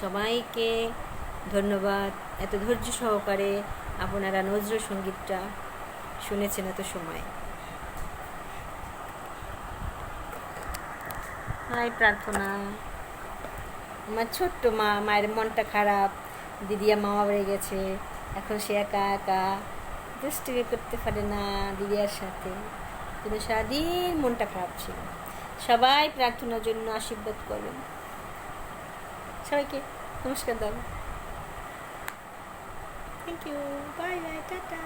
সবাইকে ধন্যবাদ এত ধৈর্য সহকারে আপনারা নজরুল সঙ্গীতটা শুনেছেন এত সময়। হাই প্রার্থনা, আমার ছোট্ট মায়ের মনটা খারাপ, দিদিয়া মামা বাড়ি গেছে, এখন সে একা একা দুষ্টুমি করতে পারে না দিদিয়ার সাথে, কিন্তু সারাদিন মনটা খারাপ ছিল। সবাই প্রার্থনার জন্য আশীর্বাদ করবেন। সবাইকে নমস্কার দাও। Thank you, bye bye, tata.